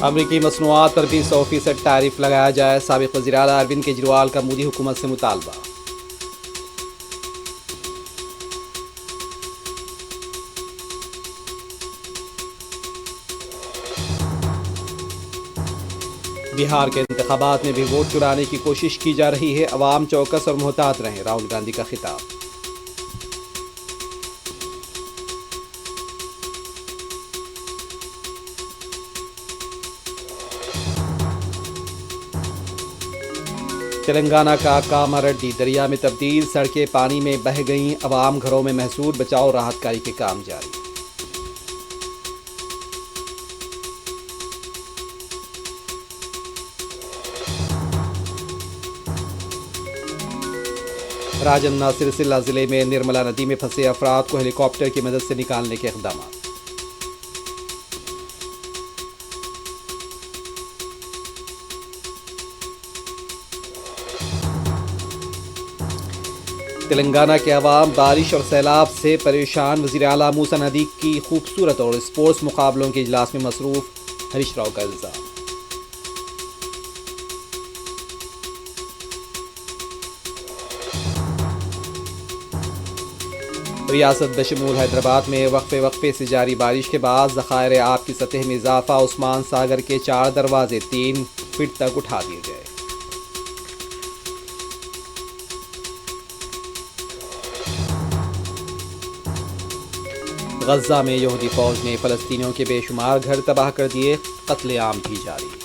अमरीकी मसनूआत पर भी 100% टैरिफ लगाया जाए। साबिक़ वज़ीर आला अरविंद केजरीवाल का मोदी हुकूमत से मुतालबा। बिहार के इंतखाबात में भी वोट चुराने की कोशिश की जा रही है। अवाम चौकस और मुहतात रहें, राहुल गांधी का खिताब। तेलंगाना का कामारेड्डी दरिया में तब्दील, सड़कें पानी में बह गईं। अवाम घरों में महसूर, बचाव राहत कार्य के काम जारी। राजन्ना सिरसिल्ला जिले में निर्मला नदी में फंसे अफराद को हेलीकॉप्टर की मदद से निकालने के इक़दाम। तेलंगाना के अवाम बारिश और सैलाब से परेशान। वज़ीर आला मूसा नदी की खूबसूरत और स्पोर्ट्स मुकाबलों के इजलास में मसरूफ़, हरीश राव का इल्ज़ाम। रियासत बशमूल हैदराबाद में वक्फे से जारी बारिश के बाद ज़खायर आब की सतह में इजाफा। उस्मान सागर के 4 दरवाजे 3 फीट तक उठा दिए गए। गज़ा में यहूदी फ़ौज ने फ़लस्तीनियों के बेशुमार घर तबाह कर दिए। कत्लेआम भी जारी।